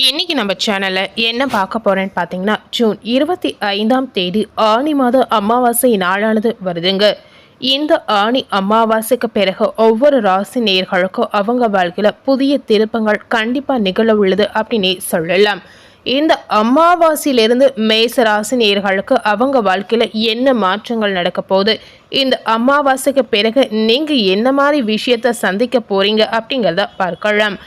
இன்னைக்கு நம்ம சேனல்ல என்ன பார்க்க போறேன்னு பார்த்தீங்கன்னா, ஜூன் 25ஆம் தேதி ஆனி மாத அமாவாசை நாளானது வருதுங்க. இந்த ஆனி அமாவாசைக்கு பிறகு ஒவ்வொரு ராசி நேயர்களுக்கும் அவங்க வாழ்க்கையில புதிய திருப்பங்கள் கண்டிப்பா நிகழ உள்ளது அப்படின்னே சொல்லலாம். இந்த அமாவாசையிலிருந்து மேச ராசி நேயர்களுக்கு அவங்க வாழ்க்கையில என்ன மாற்றங்கள் நடக்க போகுது, இந்த அமாவாசைக்கு பிறகு நீங்க என்ன மாதிரி விஷயத்த சந்திக்க போறீங்க அப்படிங்கிறத பார்க்கலாம்.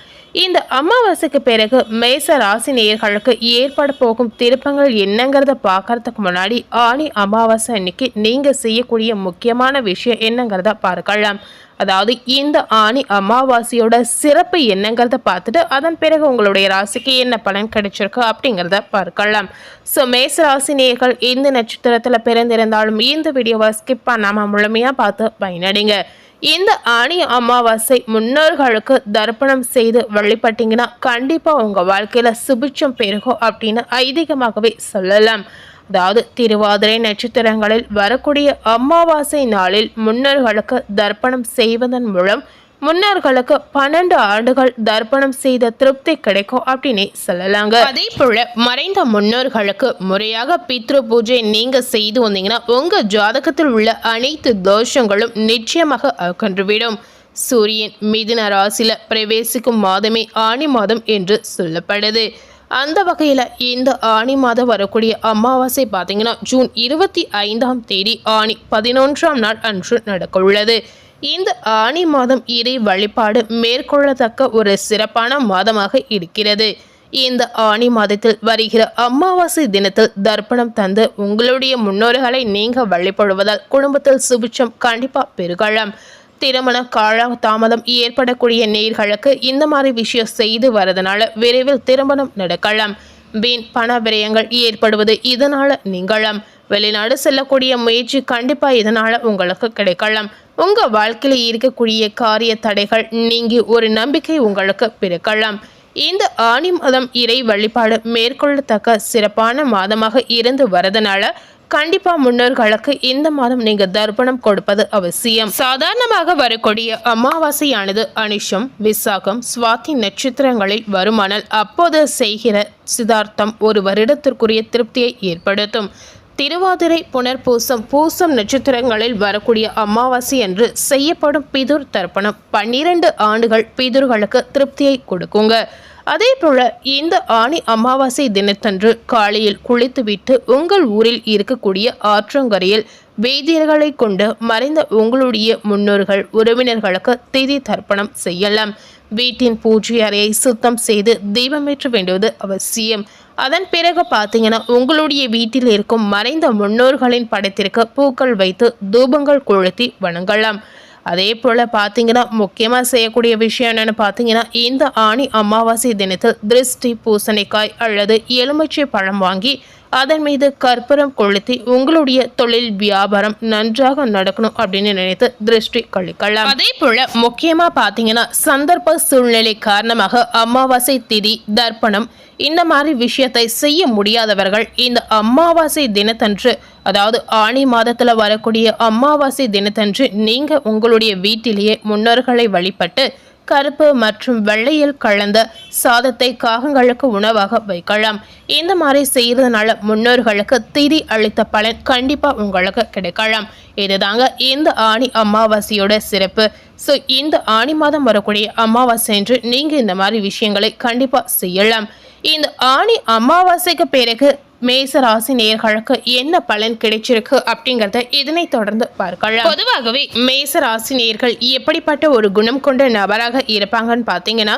இந்த அமாவாசைக்கு பிறகு மேச ராசி நேயர்களுக்கு ஏற்பட போகும் திருப்பங்கள் என்னங்கிறத பார்க்கறதுக்கு முன்னாடி ஆனி அமாவாசை அன்னைக்கு நீங்க செய்யக்கூடிய முக்கியமான விஷயம் என்னங்கிறத பார்க்கலாம். அதாவது இந்த ஆனி அமாவாசையோட சிறப்பு என்னங்கிறத பார்த்துட்டு அதன் பிறகு உங்களுடைய ராசிக்கு என்ன பலன் கிடைச்சிருக்கு அப்படிங்கிறத பார்க்கலாம். ஸோ மேச ராசி நேயர்கள் இந்த நட்சத்திரத்தில் பிறந்திருந்தாலும் இந்த வீடியோவை ஸ்கிப் பண்ணாமல் முழுமையாக பார்த்து பயனடைங்க. இந்த ஆனி அமாவாசை முன்னோர்களுக்கு தர்ப்பணம் செய்து வழிபட்டீங்கன்னா கண்டிப்பா உங்க வாழ்க்கையில சுபிட்சம் பெருகும் அப்படின்னு ஐதீகமாகவே சொல்லலாம். அதாவது திருவாதிரை நட்சத்திரங்களில் வரக்கூடிய அமாவாசை நாளில் முன்னோர்களுக்கு தர்ப்பணம் செய்வதன் மூலம் முன்னோர்களுக்கு 12 ஆண்டுகள் தர்ப்பணம் செய்த திருப்தி கிடைக்கும் அப்படின்னு சொல்லலாங்க. அதே போல மறைந்த முன்னோர்களுக்கு முறையாக பித்ரு பூஜை நீங்க செய்து வந்தீங்கன்னா உங்க ஜாதகத்தில் உள்ள அனைத்து தோஷங்களும் நிச்சயமாக அகன்றுவிடும். சூரியன் மிதுன ராசியில பிரவேசிக்கும் மாதமே ஆனி மாதம் என்று சொல்லப்படுது. அந்த வகையில் இந்த ஆனி மாதம் வரக்கூடிய அமாவாசை பார்த்தீங்கன்னா ஜூன் 25ஆம் தேதி ஆனி 11ஆம் நாள் அன்று நடக்க உள்ளது. இந்த ஆனி மாதம் இறை வழிபாடு மேற்கொள்ளத்தக்க ஒரு சிறப்பான மாதமாக இருக்கிறது. இந்த ஆனி மாதத்தில் வருகிற அமாவாசை தினத்தில் தர்ப்பணம் தந்து உங்களுடைய முன்னோர்களை நீங்க வழிபடுவதால் குடும்பத்தில் சுபிட்சம் கண்டிப்பா பெருகலாம். திருமண கால தாமதம் ஏற்படக்கூடிய நேயர்களுக்கு இந்த மாதிரி விஷயம் செய்து வரதுனால விரைவில் திருமணம் நடக்கலாம். வீண் பண விரயங்கள் ஏற்படுவது இதனால நீங்களாம். வெளிநாடு செல்லக்கூடிய முயற்சி கண்டிப்பா இதனால உங்களுக்கு கிடைக்கலாம். உங்க வாழ்க்கையில இருக்கக்கூடிய காரிய தடைகள் நீங்கி ஒரு நம்பிக்கை உங்களுக்கு பிறக்கலாம். இந்த ஆனி மாதம் இறை வழிபாடு மேற்கொள்ளத்தக்க சிறப்பான மாதமாக இருந்து வரதுனால கண்டிப்பா முன்னோர்களுக்கு இந்த மாதம் நீங்க தர்ப்பணம் கொடுப்பது அவசியம். சாதாரணமாக வரக்கூடிய அமாவாசையானது அனிஷம், விசாகம், சுவாதி நட்சத்திரங்களில் வருமானால் அப்போது செய்கிற சிதார்த்தம் ஒரு வருடத்திற்குரிய திருப்தியை ஏற்படுத்தும். திருவாதிரை, புனர்பூசம், பூசம் நட்சத்திரங்களில் வரக்கூடிய அமாவாசை என்று செய்யப்படும் பிதுர் தர்ப்பணம் 12 ஆண்டுகள் பிதுர்களுக்கு திருப்தியை கொடுக்குங்க. அதே போல இந்த ஆனி அமாவாசை தினத்தன்று காலையில் குளித்துவிட்டு உங்கள் ஊரில் இருக்கக்கூடிய ஆற்றங்கரையில் வேதியர்களை கொண்டு மறைந்த உங்களுடைய முன்னோர்கள் உறவினர்களுக்கு திதி தர்ப்பணம் செய்யலாம். வீட்டின் பூஜை அறையை சுத்தம் செய்து தீபமேற்ற வேண்டுவது அவசியம். அதன் பிறகு பார்த்தீங்கன்னா உங்களுடைய வீட்டில் இருக்கும் மறைந்த முன்னோர்களின் படத்திற்கு பூக்கள் வைத்து தூபங்கள் கொளுத்தி வணங்கலாம். அதே போல் பார்த்தீங்கன்னா முக்கியமாக செய்யக்கூடிய விஷயம் என்னென்னு பார்த்தீங்கன்னா இந்த ஆனி அமாவாசை தினத்தில் திருஷ்டி பூசணிக்காய் அல்லது எலுமிச்சை பழம் வாங்கி அதன் மீது கற்பூரம் கொளுத்தி உங்களுடைய தொழில் வியாபாரம் நன்றாக நடக்கணும் அப்படின்னு நினைத்து திருஷ்டி கழிக்கலாம். அதே போல முக்கியமா பார்த்தீங்கன்னா சந்தர்ப்ப சூழ்நிலை காரணமாக அமாவாசை திதி தர்ப்பணம் இந்த மாதிரி விஷயத்தை செய்ய முடியாதவர்கள் இந்த அமாவாசை தினத்தன்று, அதாவது ஆனி மாதத்துல வரக்கூடிய அமாவாசை தினத்தன்று நீங்க உங்களுடைய வீட்டிலேயே முன்னோர்களை வழிபட்டு கருப்பு மற்றும் வெள்ளையில் கலந்த சாதத்தை காகங்களுக்கு உணவாக வைக்கலாம். இந்த மாதிரி செய்யறதுனால முன்னோர்களுக்கு திதி அளித்த பலன் கண்டிப்பா உங்களுக்கு கிடைக்கலாம். இதுதாங்க இந்த ஆனி அமாவாசையோட சிறப்பு. ஸோ இந்த ஆனி மாதம் வரக்கூடிய அமாவாசை என்று நீங்க இந்த மாதிரி விஷயங்களை கண்டிப்பா செய்யலாம். இந்த ஆனி அமாவாசைக்கு பிறகு மேச ராசி நேயர்களுக்கு என்ன பலன் கிடைச்சிருக்கு அப்படிங்கறத இதனை தொடர்ந்து பார்க்கலாம். பொதுவாகவே மேச ராசி நேயர்கள் எப்படிப்பட்ட ஒரு குணம் கொண்ட நபராக இருப்பாங்கன்னு பார்த்தீங்கன்னா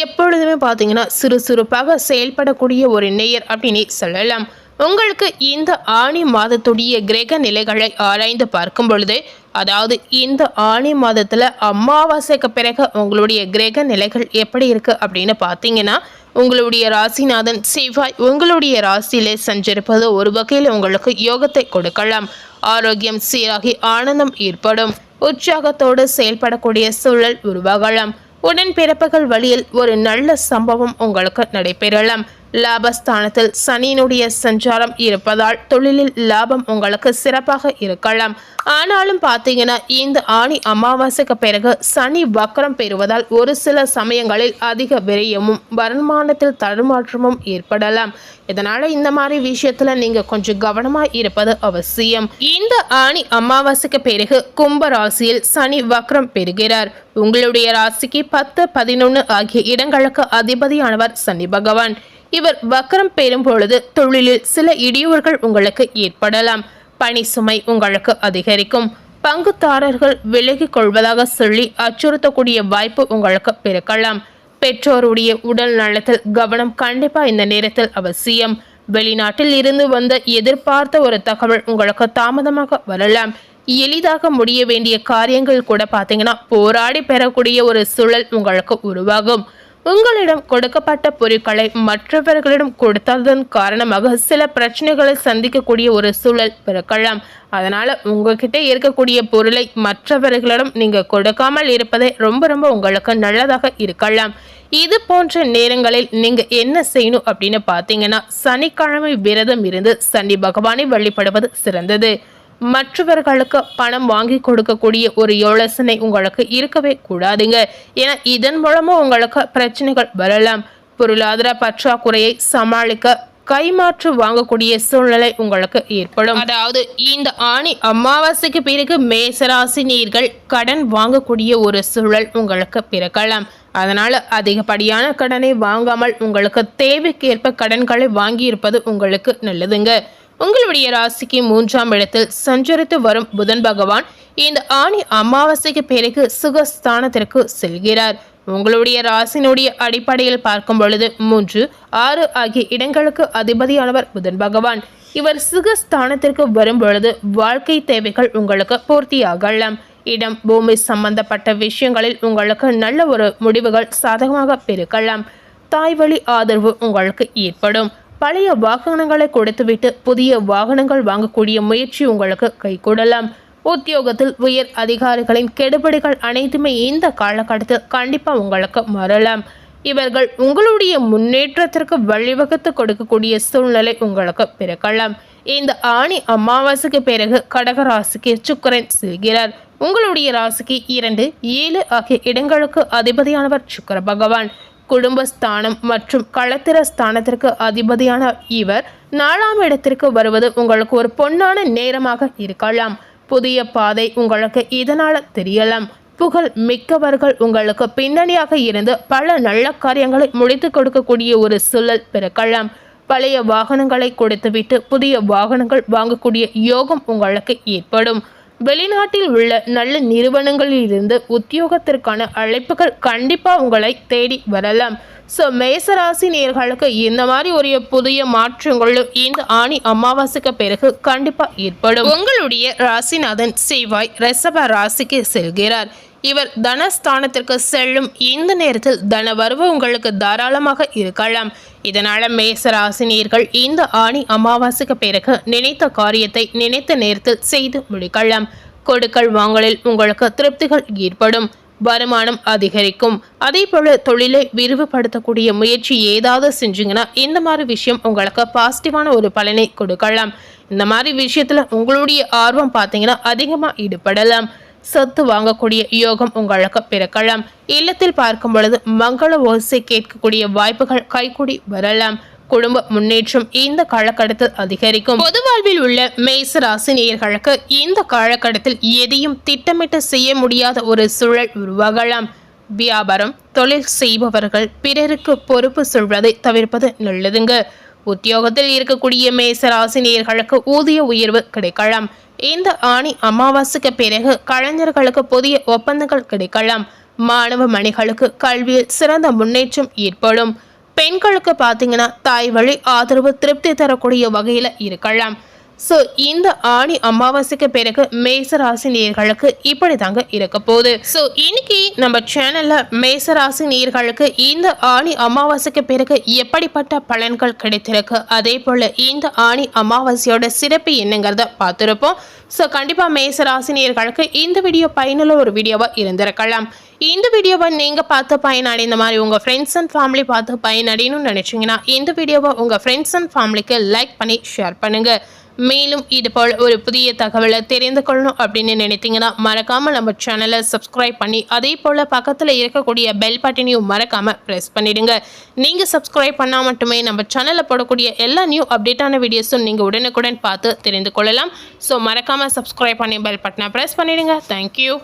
எப்பொழுதுமே பார்த்தீங்கன்னா சுறுசுறுப்பாக செயல்படக்கூடிய ஒரு நேயர் அப்படின்னு சொல்லலாம். உங்களுக்கு இந்த ஆனி மாதத்துடைய கிரக நிலைகளை ஆராய்ந்து பார்க்கும் பொழுது, அதாவது இந்த ஆனி மாதத்துல அமாவாசைக்கு பிறகு உங்களுடைய கிரக நிலைகள் எப்படி இருக்கு அப்படின்னு பார்த்தீங்கன்னா உங்களுடைய ராசிநாதன் செவ்வாய் உங்களுடைய ராசியிலே சஞ்சரிப்பது ஒரு வகையில் உங்களுக்கு யோகத்தை கொடுக்கலாம். ஆரோக்கியம் சீராகி ஆனந்தம் ஏற்படும். உற்சாகத்தோடு செயல்படக்கூடிய சூழல் உருவாகலாம். உடன்பிறப்புகள் வழியில் ஒரு நல்ல சம்பவம் உங்களுக்கு நடைபெறலாம். லாபஸ்தானத்தில் சனியினுடைய சஞ்சாரம் இருப்பதால் தொழிலில் லாபம் உங்களுக்கு சிறப்பாக இருக்கலாம். ஆனாலும் பார்த்தீங்கன்னா இந்த ஆணி அமாவாசைக்கு பிறகு சனி வக்கரம் பெறுவதால் ஒரு சில சமயங்களில் அதிக விரயமும் வருமானத்தில் தடுமாற்றமும் ஏற்படலாம். இதனால இந்த மாதிரி விஷயத்துல நீங்க கொஞ்சம் கவனமா இருப்பது அவசியம். இந்த ஆணி அமாவாசைக்கு பிறகு கும்ப ராசியில் சனி வக்ரம் பெறுகிறார். உங்களுடைய ராசிக்கு 10, 11 ஆகிய இடங்களுக்கு அதிபதியானவர் சனி பகவான். இவர் வக்ரம் பெறும் பொழுது தொழிலில் சில இடையூறுகள் உங்களுக்கு ஏற்படலாம். பணி சுமை உங்களுக்கு அதிகரிக்கும். பங்குதாரர்கள் விலகிக் கொள்வதாக சொல்லி அச்சுறுத்தக்கூடிய வாய்ப்பு உங்களுக்கு பிறக்கலாம். பெற்றோருடைய உடல் நலத்தில் கவனம் கண்டிப்பா இந்த நேரத்தில் அவசியம். வெளிநாட்டில் இருந்து வந்த எதிர்பார்த்த ஒரு தகவல் உங்களுக்கு தாமதமாக வரலாம். எளிதாக முடிய வேண்டிய காரியங்கள் கூட பார்த்தீங்கன்னா போராடி பெறக்கூடிய ஒரு சூழல் உங்களுக்கு உருவாகும். உங்களிடம் கொடுக்கப்பட்ட பொருட்களை மற்றவர்களிடம் கொடுத்ததன் காரணமாக சில பிரச்சனைகளை சந்திக்கக்கூடிய ஒரு சூழல் பிறக்கலாம். அதனால உங்ககிட்ட இருக்கக்கூடிய பொருளை மற்றவர்களிடம் நீங்க கொடுக்காமல் இருப்பதே ரொம்ப உங்களுக்கு நல்லதாக இருக்கலாம். இது போன்ற நேரங்களில் நீங்க என்ன செய்யணும் அப்படின்னு பார்த்தீங்கன்னா சனிக்கிழமை விரதம் இருந்து சனி பகவானை வழிபடுவது சிறந்தது. மற்றவர்களுக்கு பணம் வாங்கி கொடுக்கக்கூடிய ஒரு யோசனை உங்களுக்கு இருக்கவே கூடாதுங்க. ஏன்னா இதன் மூலமும் உங்களுக்கு பிரச்சனைகள் வரலாம். பொருளாதார பற்றாக்குறையை சமாளிக்க கைமாற்று வாங்கக்கூடிய சூழ்நிலை உங்களுக்கு ஏற்படும். அதாவது இந்த ஆணி அமாவாசைக்கு பிறகு மேசராசினியர்கள் கடன் வாங்கக்கூடிய ஒரு சூழல் உங்களுக்கு பிறக்கலாம். அதனால அதிகப்படியான கடனை வாங்காமல் உங்களுக்கு தேவைக்கேற்ப கடன்களை வாங்கி இருப்பது உங்களுக்கு நல்லதுங்க. உங்களுடைய ராசிக்கு 3ஆம் இடத்தில் சஞ்சரித்து வரும் புதன் பகவான் இந்த ஆணி அமாவாசைக்கு பிறகு சுகஸ்தானத்திற்கு செல்கிறார். உங்களுடைய ராசினுடைய அடிப்படையில் பார்க்கும் பொழுது 3, 6 ஆகிய இடங்களுக்கு அதிபதியானவர் புதன் பகவான். இவர் சுகஸ்தானத்திற்கு வரும் பொழுது வாழ்க்கை தேவைகள் உங்களுக்கு பூர்த்தியாகலாம். இடம் பூமி சம்பந்தப்பட்ட விஷயங்களில் உங்களுக்கு நல்ல ஒரு முடிவுகள் சாதகமாக பெருக்கலாம். தாய் வழி ஆதரவு உங்களுக்கு ஏற்படும். பழைய வாகனங்களை கொடுத்துவிட்டு புதிய வாகனங்கள் வாங்கக்கூடிய முயற்சி உங்களுக்கு கைகூடலாம். உத்தியோகத்தில் உயர் அதிகாரிகளின் கெடுபிடிகள் அனைத்துமே இந்த காலகட்டத்தில் கண்டிப்பாக உங்களுக்கு மாறலாம். இவர்கள் உங்களுடைய முன்னேற்றத்திற்கு வழிவகுத்து கொடுக்கக்கூடிய சூழ்நிலை உங்களுக்கு பிறக்கலாம். இந்த ஆணி அமாவாசைக்கு பிறகு கடக ராசிக்கு சுக்கிரன் செல்கிறார். உங்களுடைய ராசிக்கு 2, 7 ஆகிய இடங்களுக்கு அதிபதியானவர் சுக்கிர பகவான். குடும்பஸ்தானம் மற்றும் களத்திர ஸ்தானத்திற்கு அதிபதியான இவர் 4ஆம் இடத்திற்கு வருவது உங்களுக்கு ஒரு பொன்னான நேரமாக இருக்கலாம். புதிய பாதை உங்களுக்கு இதனால தெரியலாம். புகழ் மிக்கவர்கள் உங்களுக்கு பின்னணியாக இருந்து பல நல்ல காரியங்களை முடித்து கொடுக்கக்கூடிய ஒரு சூழல் பிறக்கலாம். பழைய வாகனங்களை கொடுத்துவிட்டு புதிய வாகனங்கள் வாங்கக்கூடிய யோகம் உங்களுக்கு ஏற்படும். வெளிநாட்டில் உள்ள நல்ல நிறுவனங்களில் இருந்து உத்தியோகத்திற்கான அழைப்புகள் கண்டிப்பாக உங்களை தேடி வரலாம். ஸோ மேசராசி நேயர்களுக்கு இந்த மாதிரி ஒரு புதிய மாற்றங்களும் இந்த ஆணி அமாவாசைக்கு பிறகு கண்டிப்பாக ஏற்படும். உங்களுடைய ராசிநாதன் செவ்வாய் ரிஷப ராசிக்கு செல்கிறார். இவர் தனஸ்தானத்திற்கு செல்லும் இந்த நேரத்தில் தன வரவு உங்களுக்கு தாராளமாக இருக்கலாம். இதனால மேசராசினியர்கள் இந்த ஆணி அமாவாசைக்கு பிறகு நினைத்த காரியத்தை நினைத்த நேரத்தில் செய்து முடிக்கலாம். கொடுக்கல் வாங்கலில் உங்களுக்கு திருப்திகள் ஏற்படும். வருமானம் அதிகரிக்கும். அதே போல தொழிலை விரிவுபடுத்தக்கூடிய முயற்சி ஏதாவது செஞ்சீங்கன்னா இந்த மாதிரி விஷயம் உங்களுக்கு பாசிட்டிவான ஒரு பலனை கொடுக்கலாம். இந்த மாதிரி விஷயத்துல உங்களுடைய ஆர்வம் பார்த்தீங்கன்னா அதிகமாக ஈடுபடலாம். சொத்து வாங்கக்கூடிய யோகம் உங்களுக்கு பிறக்கலாம். இல்லத்தில் பார்க்கும் பொழுது மங்கள ஓசை கேட்கக்கூடிய வாய்ப்புகள் கைகூடி வரலாம். குடும்ப முன்னேற்றம் இந்த காலகட்டத்தில் அதிகரிக்கும். பொது வாழ்வில் உள்ள மேச ராசி நேயர்களுக்கு இந்த காலகட்டத்தில் எதையும் திட்டமிட்டு செய்ய முடியாத ஒரு சூழல் உருவாகலாம். வியாபாரம் தொழில் செய்பவர்கள் பிறருக்கு பொறுப்பு சொல்வதை தவிர்ப்பது நல்லதுங்க. உத்தியோகத்தில் இருக்கக்கூடிய மேச ராசி நேயர்களுக்கு ஊதிய உயர்வு கிடைக்கலாம். இந்த ஆணி அமாவாசைக்கு பிறகு கலைஞர்களுக்கு புதிய ஒப்பந்தங்கள் கிடைக்கலாம். மாணவ மணிகளுக்கு கல்வியில் சிறந்த முன்னேற்றம் ஏற்படும். பெண்களுக்கு பார்த்தீங்கன்னா தாய் வழி ஆதரவு திருப்தி தரக்கூடிய வகையில் இருக்கலாம். ஸோ இந்த ஆணி அமாவாசைக்கு பிறகு மேசராசி நேயர்களுக்கு இப்படி தாங்க இருக்க போகுது. ஸோ இன்னைக்கு நம்ம சேனல்ல மேசராசி நேயர்களுக்கு இந்த ஆணி அமாவாசைக்கு பிறகு எப்படிப்பட்ட பலன்கள் கிடைத்திருக்கு, அதே போல இந்த ஆணி அமாவாசையோட சிறப்பு என்னங்கிறத பார்த்துருப்போம். ஸோ கண்டிப்பாக மேசராசி நேயர்களுக்கு இந்த வீடியோ பயனுள்ள ஒரு வீடியோவாக இருந்திருக்கலாம். இந்த வீடியோவை நீங்கள் பார்த்து பயனடைந்த மாதிரி உங்கள் ஃப்ரெண்ட்ஸ் அண்ட் ஃபேமிலி பார்த்து பயனடையணும்னு நினச்சிங்கன்னா இந்த வீடியோவை உங்கள் ஃப்ரெண்ட்ஸ் அண்ட் ஃபேமிலிக்கு லைக் பண்ணி ஷேர் பண்ணுங்கள். மேலும் இது போல் ஒரு புதிய தகவலை தெரிந்து கொள்ளணும் அப்படின்னு நினைத்தீங்கன்னா மறக்காமல் நம்ம சேனலை சப்ஸ்கிரைப் பண்ணி அதே போல் பக்கத்தில் இருக்கக்கூடிய பெல் பட்டனையும் மறக்காமல் ப்ரெஸ் பண்ணிடுங்க. நீங்கள் சப்ஸ்கிரைப் பண்ணால் மட்டுமே நம்ம சேனலில் போடக்கூடிய எல்லா நியூ அப்டேட்டான வீடியோஸும் நீங்கள் உடனுக்குடன் பார்த்து தெரிந்து கொள்ளலாம். ஸோ மறக்காமல் சப்ஸ்கிரைப் பண்ணி பெல் பட்டனை ப்ரெஸ் பண்ணிடுங்க. தேங்க்யூ.